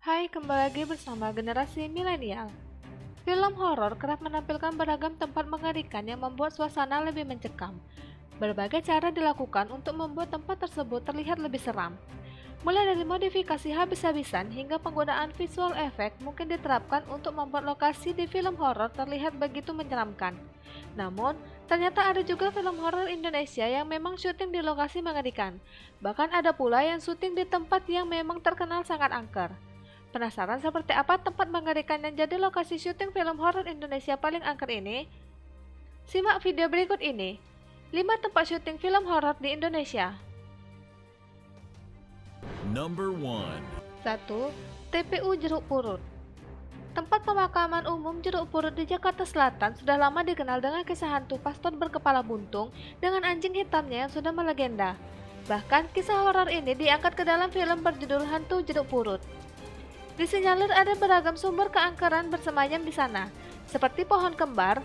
Hai, kembali lagi bersama generasi milenial. Film horor kerap menampilkan beragam tempat mengerikan yang membuat suasana lebih mencekam. Berbagai cara dilakukan untuk membuat tempat tersebut terlihat lebih seram. Mulai dari modifikasi habis-habisan hingga penggunaan visual efek mungkin diterapkan untuk membuat lokasi di film horor terlihat begitu menyeramkan. Namun, ternyata ada juga film horor Indonesia yang memang syuting di lokasi mengerikan. Bahkan ada pula yang syuting di tempat yang memang terkenal sangat angker. Penasaran seperti apa tempat mengerikan yang jadi lokasi syuting film horor Indonesia paling angker ini? Simak video berikut ini. 5 tempat syuting film horor di Indonesia. Number 1. 1. TPU Jeruk Purut. Tempat pemakaman umum Jeruk Purut di Jakarta Selatan sudah lama dikenal dengan kisah hantu pastor berkepala buntung dengan anjing hitamnya yang sudah melegenda. Bahkan kisah horor ini diangkat ke dalam film berjudul Hantu Jeruk Purut. Disinyalir ada beragam sumber keangkeran bersemayam di sana, seperti pohon kembar,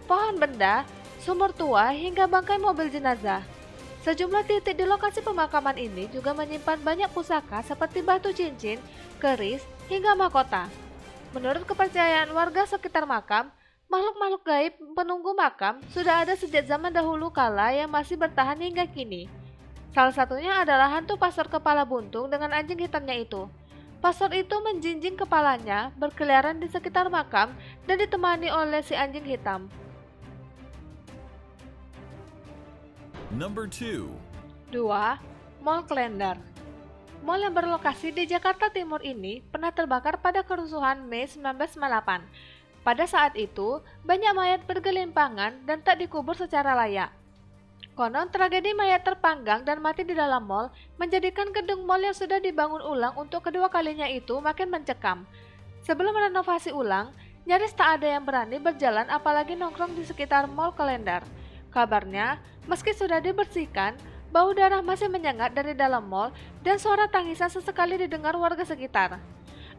pohon benda, sumur tua, hingga bangkai mobil jenazah. Sejumlah titik di lokasi pemakaman ini juga menyimpan banyak pusaka seperti batu cincin, keris, hingga mahkota. Menurut kepercayaan warga sekitar makam, makhluk-makhluk gaib penunggu makam sudah ada sejak zaman dahulu kala yang masih bertahan hingga kini. Salah satunya adalah hantu pastor kepala buntung dengan anjing hitamnya itu. Pastor itu menjinjing kepalanya, berkeliaran di sekitar makam, dan ditemani oleh si anjing hitam. Number 2. 2. Mall Klender. Mall yang berlokasi di Jakarta Timur ini pernah terbakar pada kerusuhan Mei 1998. Pada saat itu, banyak mayat bergelimpangan dan tak dikubur secara layak. Konon tragedi mayat terpanggang dan mati di dalam mal menjadikan gedung mal yang sudah dibangun ulang untuk kedua kalinya itu makin mencekam. Sebelum renovasi ulang, nyaris tak ada yang berani berjalan apalagi nongkrong di sekitar Mall Klender. Kabarnya, meski sudah dibersihkan, bau darah masih menyengat dari dalam mal dan suara tangisan sesekali didengar warga sekitar.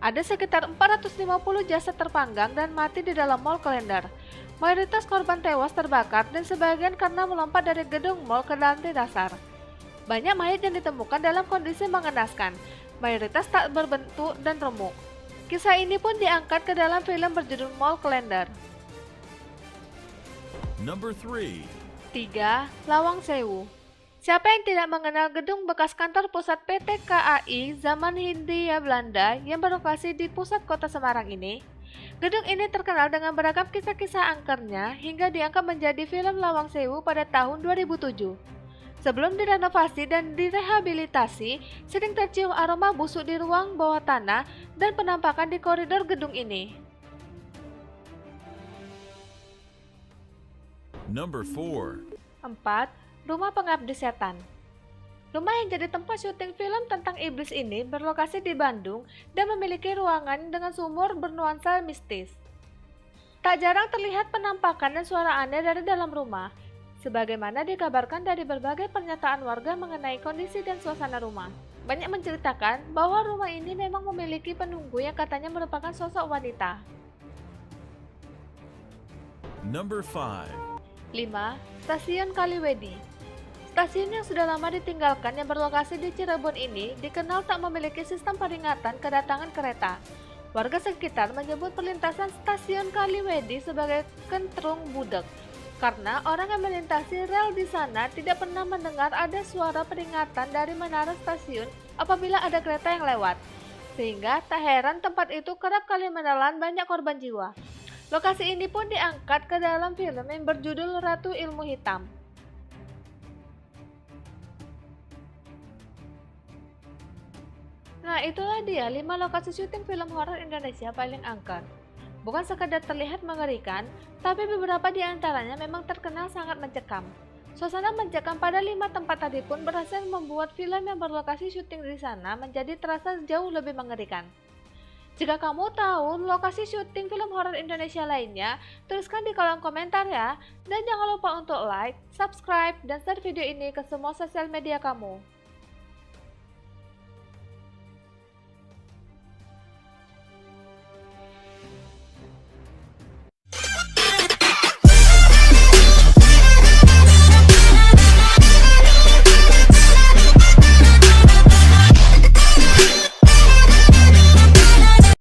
Ada sekitar 450 jasad terpanggang dan mati di dalam Mall Klender. Mayoritas korban tewas terbakar dan sebagian karena melompat dari gedung mal ke lantai dasar. Banyak mayat yang ditemukan dalam kondisi mengenaskan, mayoritas tak berbentuk dan remuk. Kisah ini pun diangkat ke dalam film berjudul Mall Klender. Number 3. 3. Lawang Sewu. Siapa yang tidak mengenal gedung bekas kantor pusat PT KAI zaman Hindia Belanda yang berlokasi di pusat kota Semarang ini? Gedung ini terkenal dengan beragam kisah-kisah angkernya hingga diangkat menjadi film Lawang Sewu pada tahun 2007. Sebelum direnovasi dan direhabilitasi, sering tercium aroma busuk di ruang bawah tanah dan penampakan di koridor gedung ini. Number 4. 4. Rumah Pengabdi Setan. Rumah yang jadi tempat syuting film tentang iblis ini berlokasi di Bandung dan memiliki ruangan dengan sumur bernuansa mistis. Tak jarang terlihat penampakan dan suara aneh dari dalam rumah, sebagaimana dikabarkan dari berbagai pernyataan warga mengenai kondisi dan suasana rumah. Banyak menceritakan bahwa rumah ini memang memiliki penunggu yang katanya merupakan sosok wanita. Number 5. 5. Stasiun Kaliwedi. Stasiun yang sudah lama ditinggalkan yang berlokasi di Cirebon ini dikenal tak memiliki sistem peringatan kedatangan kereta. Warga sekitar menyebut perlintasan stasiun Kaliwedi sebagai kentrung budek, karena orang yang melintasi rel di sana tidak pernah mendengar ada suara peringatan dari menara stasiun apabila ada kereta yang lewat. Sehingga tak heran tempat itu kerap kali menelan banyak korban jiwa. Lokasi ini pun diangkat ke dalam film yang berjudul Ratu Ilmu Hitam. Nah, itulah dia 5 lokasi syuting film horor Indonesia paling angker. Bukan sekadar terlihat mengerikan, tapi beberapa di antaranya memang terkenal sangat mencekam. Suasana mencekam pada 5 tempat tadi pun berhasil membuat film yang berlokasi syuting di sana menjadi terasa jauh lebih mengerikan. Jika kamu tahu lokasi syuting film horor Indonesia lainnya, tuliskan di kolom komentar ya. Dan jangan lupa untuk like, subscribe, dan share video ini ke semua sosial media kamu.